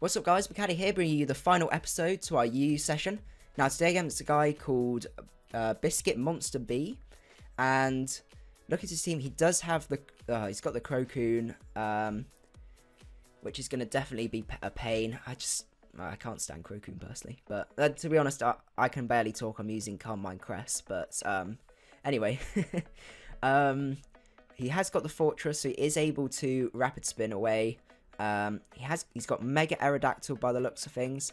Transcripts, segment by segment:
What's up guys, Macaddy here bringing you the final episode to our UU session. Now today against a guy called Biscuit Monster B, and look at his team, he does have the, he's got the Crocune, which is going to definitely be a pain. I can't stand Crocune personally, but to be honest, I can barely talk. I'm using Calm Mind Cress, but anyway, he has got the Fortress, so he is able to Rapid Spin away. He's got Mega Aerodactyl by the looks of things,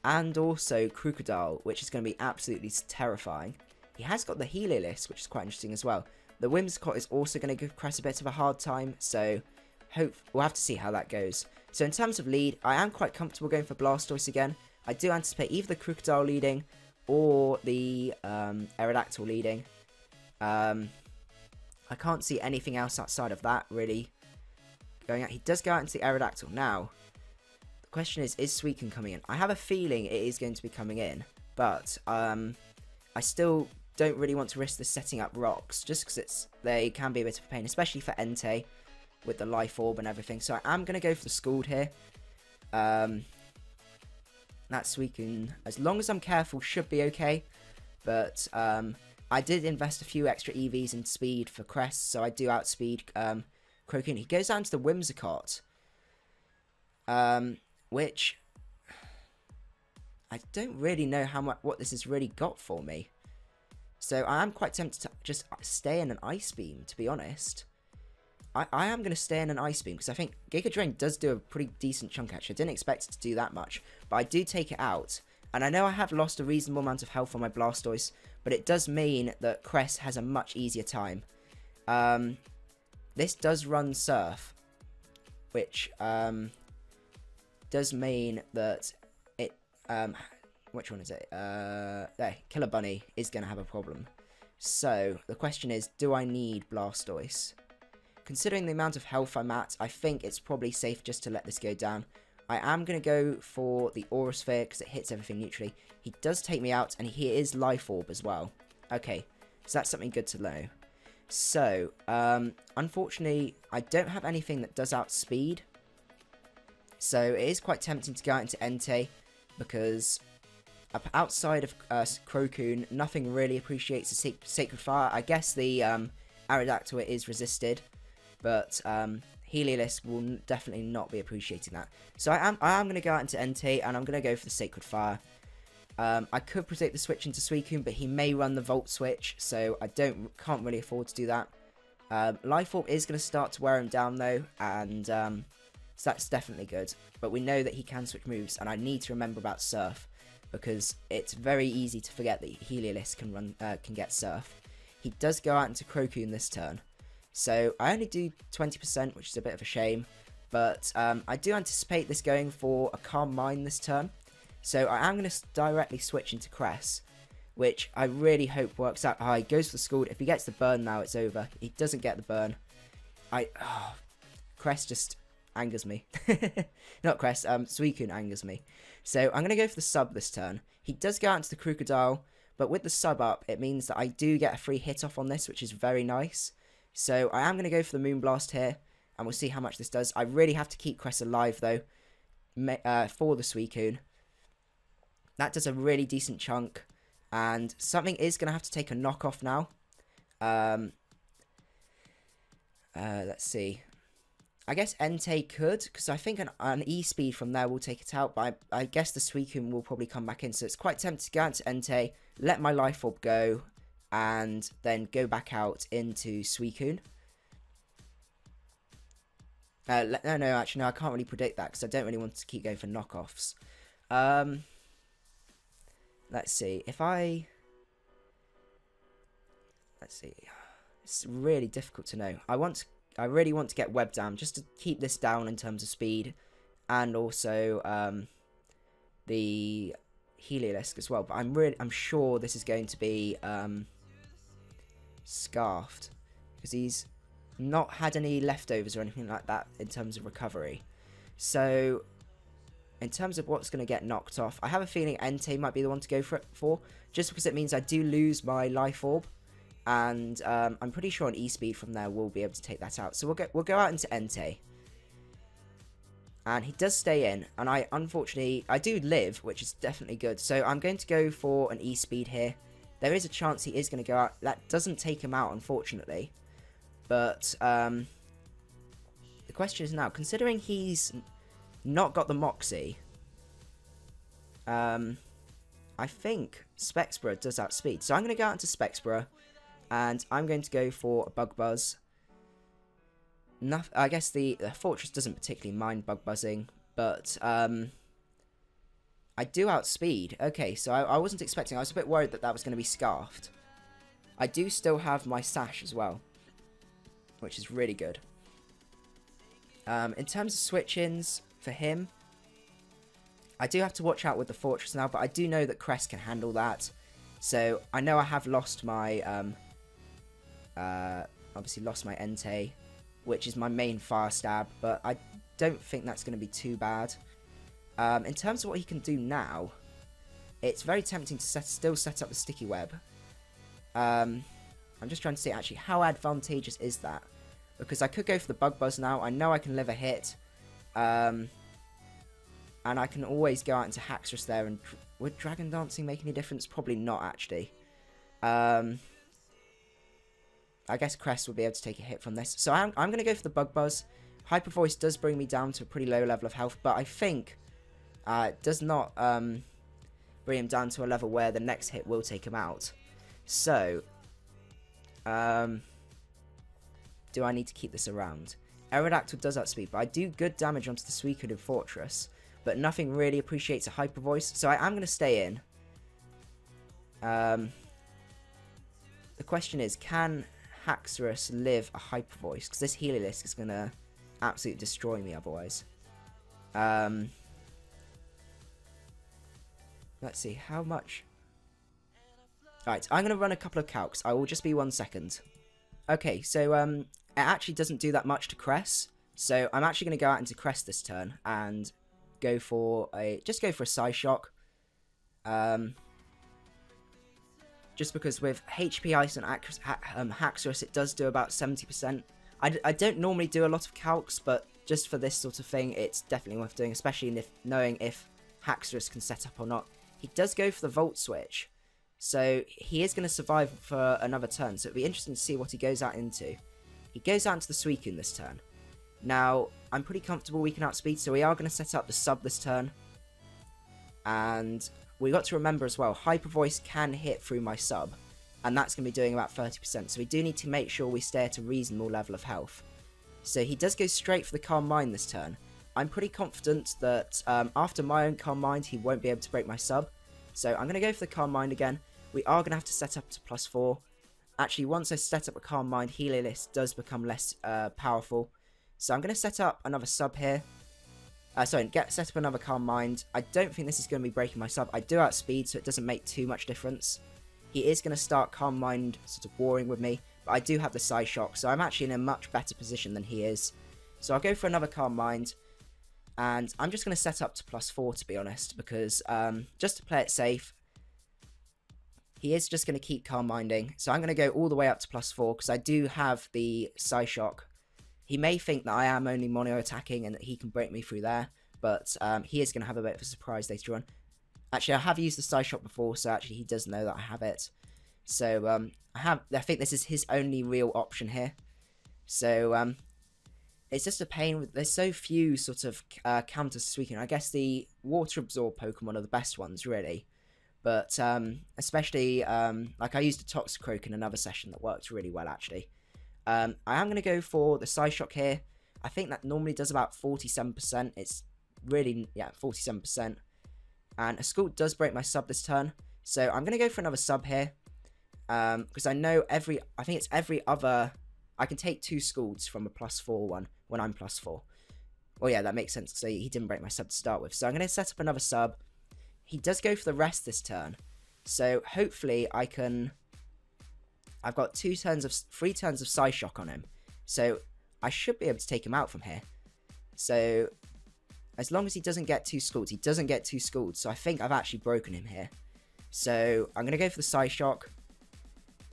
and also Crocodile, which is going to be absolutely terrifying. He has got the Heliolisk, which is quite interesting as well. The Whimsicott is also going to give Cress a bit of a hard time, so we'll have to see how that goes. So in terms of lead, I am quite comfortable going for Blastoise again. I do anticipate either the Crocodile leading or the Aerodactyl leading. I can't see anything else outside of that really going out. He does go out into the Aerodactyl. Now, the question is Suicune coming in? I have a feeling it is going to be coming in, but I still don't really want to risk this setting up rocks, just because they can be a bit of a pain, especially for Entei with the Life Orb and everything. So I am going to go for the Scald here. That Suicune, as long as I'm careful, should be okay, but I did invest a few extra EVs in speed for Cress, so I do outspeed Crocune. He goes down to the Whimsicott, which I don't really know what this has really got for me. So I am quite tempted to just stay in an Ice Beam, to be honest. I am going to stay in an Ice Beam, because I think Giga Drain does do a pretty decent chunk actually. I didn't expect it to do that much, but I do take it out. And I know I have lost a reasonable amount of health on my Blastoise, but it does mean that Cress has a much easier time. This does run Surf, which does mean that it, which one is it? There, Killer Bunny is going to have a problem. So, the question is, do I need Blastoise? Considering the amount of health I'm at, I think it's probably safe just to let this go down. I am going to go for the Aura Sphere because it hits everything neutrally. He does take me out, and he is Life Orb as well. Okay, so that's something good to know. So, unfortunately, I don't have anything that does outspeed. So, it is quite tempting to go out into Entei, because outside of Crocune, nothing really appreciates the Sacred Fire. I guess the Aerodactyl is resisted, but Heliolisk will definitely not be appreciating that. So, I am going to go out into Entei, and I'm going to go for the Sacred Fire. I could predict the switch into Suicune, but he may run the Volt switch, so I can't really afford to do that. Life Orb is going to start to wear him down though, and so that's definitely good. But we know that he can switch moves, and I need to remember about Surf, because it's very easy to forget that Heliolisk can get Surf. He does go out into Crocune this turn, so I only do 20%, which is a bit of a shame. But I do anticipate this going for a Calm Mind this turn. So I am going to directly switch into Cress, which I really hope works out. He goes for the Scald. If he gets the burn now, it's over. He doesn't get the burn. Cress just angers me. Not Cress, Suicune angers me. So I'm going to go for the sub this turn. He does go out into the Crocodile, but with the sub up, it means that I do get a free hit off on this, which is very nice. So I am going to go for the Moonblast here, and we'll see how much this does. I really have to keep Cress alive, though, for the Suicune. That does a really decent chunk, and something is going to have to take a knockoff now. Let's see. I guess Entei could, because I think an E-Speed from there will take it out, but I guess the Suicune will probably come back in, so it's quite tempting to go into Entei, let my Life Orb go, and then go back out into Suicune. No, actually, no, I can't really predict that, because I don't really want to keep going for knockoffs. Let's see, let's see, it's really difficult to know. I really want to get Web Dam, just to keep this down in terms of speed, and also, the Heliolisk as well, but I'm sure this is going to be, Scarfed, because he's not had any leftovers or anything like that in terms of recovery. So, in terms of what's going to get knocked off, I have a feeling Entei might be the one to go for, just because it means I do lose my Life Orb, and I'm pretty sure an E-Speed from there will be able to take that out. So we'll go out into Entei, And he does stay in, and unfortunately, I do live, which is definitely good. So I'm going to go for an E-speed here. There is a chance he is going to go out. That doesn't take him out, unfortunately. But the question is now, considering he's not got the Moxie, I think Spexborough does outspeed. So I'm going to go out into Spexborough, and I'm going to go for a Bug Buzz. I guess the Fortress doesn't particularly mind Bug Buzzing, but I do outspeed. Okay, so I wasn't expecting. I was a bit worried that was going to be Scarfed. I do still have my Sash as well, which is really good. In terms of switch-ins for him, I do have to watch out with the Fortress now, but I do know that Cress can handle that. So I know I have lost my, obviously lost my Entei, which is my main fire stab, but I don't think that's going to be too bad. In terms of what he can do now, it's very tempting to still set up the sticky web. I'm just trying to see actually how advantageous is that, because I could go for the Bug Buzz now. I know I can live a hit, and I can always go out into Haxorus there. And would Dragon Dancing make any difference? Probably not, actually. I guess Crest will be able to take a hit from this. So I'm going to go for the Bug Buzz. Hyper Voice does bring me down to a pretty low level of health, but I think it does not bring him down to a level where the next hit will take him out. So, do I need to keep this around? Aerodactyl does outspeed, but I do good damage onto the Suicune and Fortress, but nothing really appreciates a Hyper Voice, so I am going to stay in. The question is, can Haxorus live a Hyper Voice? Because this Heliolisk is going to absolutely destroy me otherwise. Let's see, how much... Alright, I'm going to run a couple of calcs. I will just be 1 second. Okay, so it actually doesn't do that much to Cress. So I'm actually going to go out into Cress this turn and go for a... just go for a Psyshock. Just because with HP Ice and Haxorus, it does do about 70%. I don't normally do a lot of calcs, but just for this sort of thing, it's definitely worth doing, especially knowing if Haxorus can set up or not. He does go for the Volt Switch, so he is going to survive for another turn, so it'll be interesting to see what he goes out into. He goes out into the Suicune this turn. Now, I'm pretty comfortable we can outspeed, so we are going to set up the sub this turn. And we got to remember as well, Hyper Voice can hit through my sub, and that's going to be doing about 30%, so we do need to make sure we stay at a reasonable level of health. So he does go straight for the Calm Mind this turn. I'm pretty confident that after my own Calm Mind, he won't be able to break my sub, so I'm going to go for the Calm Mind again. We are going to have to set up to +4. Actually, once I set up a Calm Mind, Heliolisk does become less powerful, so I'm going to set up another sub here. Set up another Calm Mind. I don't think this is going to be breaking my sub. I do outspeed, so it doesn't make too much difference. He is going to start Calm Mind sort of warring with me, but I do have the Psyshock, so I'm actually in a much better position than he is. So I'll go for another Calm Mind, and I'm just going to set up to +4, to be honest, because just to play it safe, he is just going to keep Calm Minding. So I'm going to go all the way up to +4, because I do have the Psyshock. He may think that I am only mono attacking and that he can break me through there, but he is going to have a bit of a surprise later on. Actually, I have used the Psyshock before, so actually he does know that I have it. So I think this is his only real option here. So it's just a pain. There's so few sort of counters to Suicune. I guess the Water Absorb Pokemon are the best ones, really. But especially, like I used a Toxicroak in another session that worked really well, actually. I am going to go for the Psyshock here. I think that normally does about 47%. It's really, yeah, 47%. And a Scald does break my sub this turn. So I'm going to go for another sub here. Because I know I think it's every other... I can take 2 Scalds from a +4 one when I'm +4. Well, yeah, that makes sense. So he didn't break my sub to start with. So I'm going to set up another sub. He does go for the rest this turn. So hopefully I can... I've got 3 turns of Psyshock on him. So I should be able to take him out from here. So as long as he doesn't get 2 Scalds, he doesn't get 2 Scalds. So I think I've actually broken him here. So I'm going to go for the Psyshock.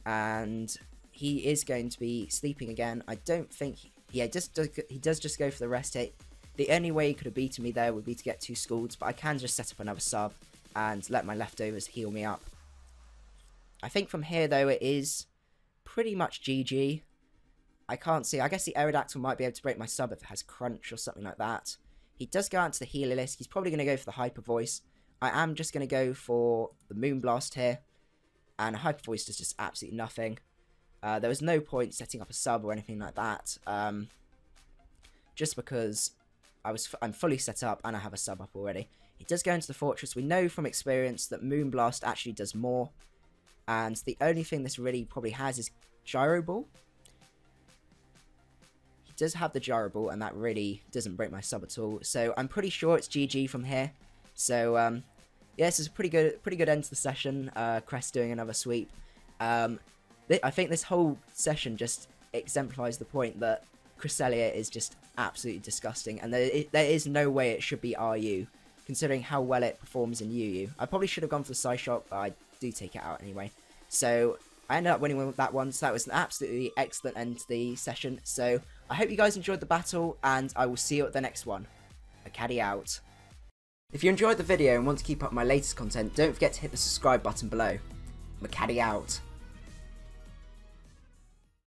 And he is going to be sleeping again. I don't think... he does just go for the rest hit. The only way he could have beaten me there would be to get 2 Scalds, but I can just set up another sub and let my leftovers heal me up. I think from here, though, it is pretty much GG. I can't see. I guess the Aerodactyl might be able to break my sub if it has Crunch or something like that. He does go out to the healer list. He's probably going to go for the Hyper Voice. I am just going to go for the Moonblast here. And a Hyper Voice does just absolutely nothing. There was no point setting up a sub or anything like that. Just because I'm fully set up and I have a sub up already. He does go into the Fortress. We know from experience that Moonblast actually does more. And the only thing this really probably has is Gyro Ball. He does have the Gyro Ball, and that really doesn't break my sub at all. So I'm pretty sure it's GG from here. So yeah, this is a pretty good end to the session. Cress doing another sweep. I think this whole session just exemplifies the point that Cresselia is just absolutely disgusting, and there is no way it should be RU, considering how well it performs in UU. I probably should have gone for the Psyshock, but I do take it out anyway. So I ended up winning with that one, so that was an absolutely excellent end to the session. So I hope you guys enjoyed the battle, and I will see you at the next one. Macaddy out. If you enjoyed the video and want to keep up my latest content, don't forget to hit the subscribe button below. Macaddy out.